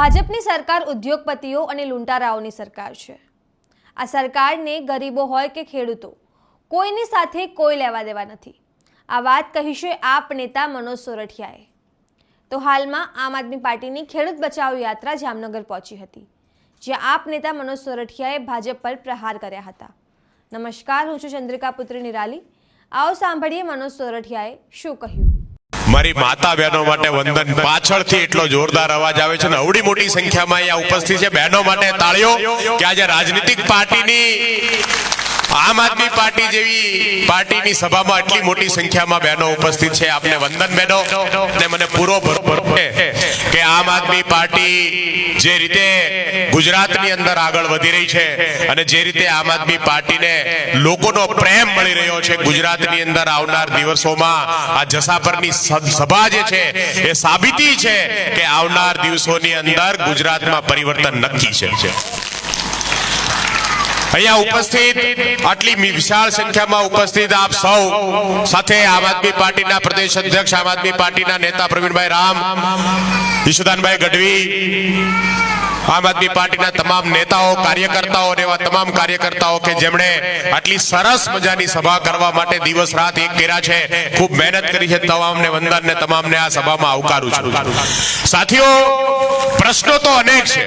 ભાજપની સરકાર ઉદ્યોગપતિઓ અને લૂંટારાઓની સરકાર છે। આ સરકારને ગરીબો હોય કે ખેડૂતો કોઈની સાથે કોઈ લેવા દેવા નથી। આ વાત કહી છે આપ નેતા મનોજ સોરઠિયાએ। તો હાલમાં આમ આદમી પાર્ટીની ખેડૂત બચાવ યાત્રા જામનગર પહોંચી હતી, જ્યાં આપ નેતા મનોજ સોરઠિયાએ ભાજપ પર પ્રહાર કર્યા હતા। નમસ્કાર, હું છું ચંદ્રિકા પુત્રી નિરાલી। आओ सांभळीए मनोज सोरठियाए शुं कह्युं। मारी माता बहनों माटे वंदन। पाछळथी एटलो जोरदार अवाज आवे छे ने अवडी मोटी संख्यामां अहींया उपस्थित छे बहनों माटे ताळीओ के आज राजनीतिक पार्टीनी आम आदमी पार्टी जेवी पार्टीनी सभामां आटली मोटी संख्यामां बहनों उपस्थित छे। आपने वंदन बहनों ने मने पूरो भरोसा छे के आम आदमी पार्टी जे रीते गुजरातनी अंदर आगळ वधी रही छे अने जे रीते आम आदमी पार्टीने लोकोनो प्रेम मळी रह्यो छे, गुजरातनी अंदर आवनार दिवसोमां आ जसापरनी सभा जे छे ए साबिती छे के आवनार दिवसोनी अंदर गुजरातमां परिवर्तन नक्की छे। अहींया उपस्थित आटली विशाल संख्यामां उपस्थित आप सौ साथे आम आदमी पार्टीना प्रदेश अध्यक्ष, आम आदमी पार्टीना नेता प्रवीणभाई राम, ईशुदानभाई गढ़वी, आम आदमी पार्टीना तमाम नेताओं, कार्यकर्ताओं और एवा तमाम कार्यकर्ताओं के जेमणे आटली सरस मजानी सभा करवा माटे दिवस रात एक कर्या छे, खूब मेहनत करी छे। तमामने वंदन ने तमामने आ सभामां आवकारूं छुं। साथीओ, प्रश्नों तो अनेक छे,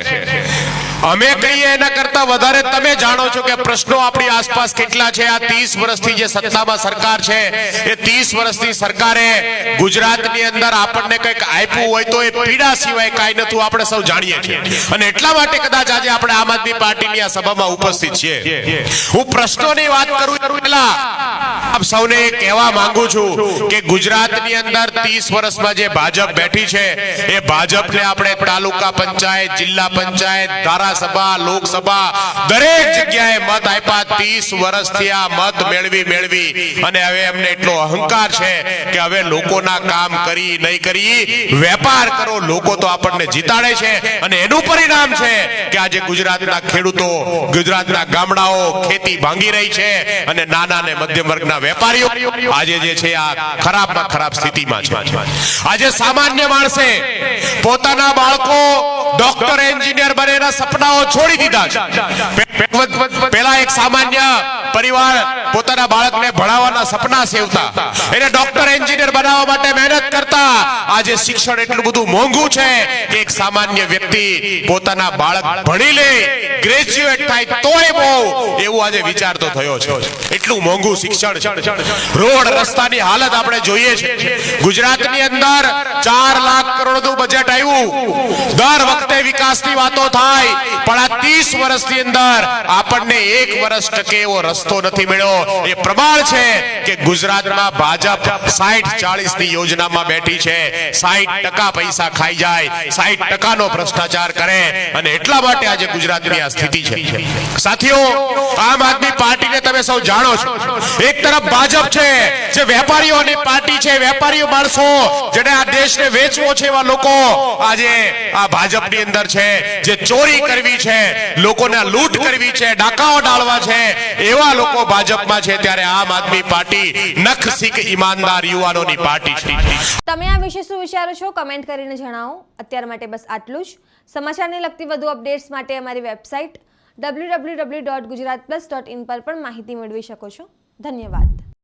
अमे कहीए एना करता वधारे तमे जाणो छो के प्रश्नों आपणी आसपास केटला छे। आ 30 वर्षथी जे सत्तामां सरकार छे ए 30 वर्षथी सरकारे गुजरातनी अंदर आपणने कंईक आप्युं होय तो ए पीड़ा सिवाय कांई नथुं, आपणे सौ जाणीए छीए अने એટલા માટે કદાચ આજે આપણે આમ આદમી પાર્ટીની આ સભામાં ઉપસ્થિત છીએ। હું પ્રશ્નોની વાત કરું પહેલા આપ સૌને કહેવા માંગુ છું કે ગુજરાતની અંદર 30 વર્ષમાં જે ભાજપ બેઠી છે એ ભાજપને આપણે તાલુકા પંચાયત, જિલ્લા પંચાયત, ધારાસભા, લોકસભા દરેક જગ્યાએ મત આપ્યા। 30 વર્ષથી આ મત મેળવી અને હવે એમને એટલો અહંકાર છે કે હવે લોકોના કામ કરી નહીં કરી વેપાર કરો, લોકો તો આપણને જીતાડે છે અને એનું પરિણામ છે કે આજે ગુજરાતના ખેડૂતો, ગુજરાતના ગામડાઓ ખેતી ભાંગી રહી છે અને નાના અને મધ્યમ વર્ગના વેપારીઓ આજે જે છે આ ખરાબમાં ખરાબ સ્થિતિમાં છે। આજે સામાન્ય માણસે પોતાના બાળકો ડોક્ટર, એન્જિનિયર બનેના સપનાઓ છોડી દીધા છે। પહેલા એક સામાન્ય પરિવાર પોતાના બાળકને ભણાવવાના સપના સેવતા, એને ડોક્ટર, એન્જિનિયર બનાવવા માટે મહેનત કરતા। આજે શિક્ષણ એટલું બધું મોંઘું છે કે એક સામાન્ય વ્યક્તિ પોતાના બાળક ભણી લે, ગ્રેજ્યુએટ થાય તોય બહુ એવું આજે વિચારતો થયો છે। એટલું મોંઘું શિક્ષણ છે। રોડ રસ્તાની હાલત આપણે જોઈએ છે। ગુજરાતની અંદર 4 લાખ કરોડનું બજેટ આવ્યું, દર વખતે વિકાસની વાતો થાય, પણ આ 30 વર્ષની અંદર આપણને 1 વર્ષ ટકે એવો રસ્તો નથી મળ્યો। એ પ્રમાણ છે કે ગુજરાતમાં ભાજપ 60-40 ની યોજનામાં બેઠી છે, 60% પૈસા ખાઈ જાય, 60% ભ્રષ્ટાચાર કરે અને એટલા માટે આજે ગુજરાતની આ સ્થિતિ છે। સાથીઓ, આમ આદમી પાર્ટીને તમે સૌ જાણો છો, એક તરફ ભાજપ છે જે વેપારીઓની પાર્ટી છે, વેપારીઓ માણસો જેને આ દેશને વેચવો છે એવા લોકો આજે આ ભાજપની અંદર છે, જે ચોરી કરવી છે, લોકોને લૂંટ કરવી છે, ડાકાઓ ડાળવા છે એવા લોકો ભાજપમાં છે। ત્યારે આમ આદમી પાર્ટી નખસીક ઈમાનદાર યુવાનોની પાર્ટી છે। તમે આ વિશે શું વિચારો છો કમેન્ટ કરીને જણાવો। અત્યાર માટે બસ આટલું જ। સમાચારને લગતી વધુ અપડેટ્સ માટે અમારી વેબસાઇટ www.gujaratplus.in પર પણ માહિતી મેળવી શકો છો। ધન્યવાદ।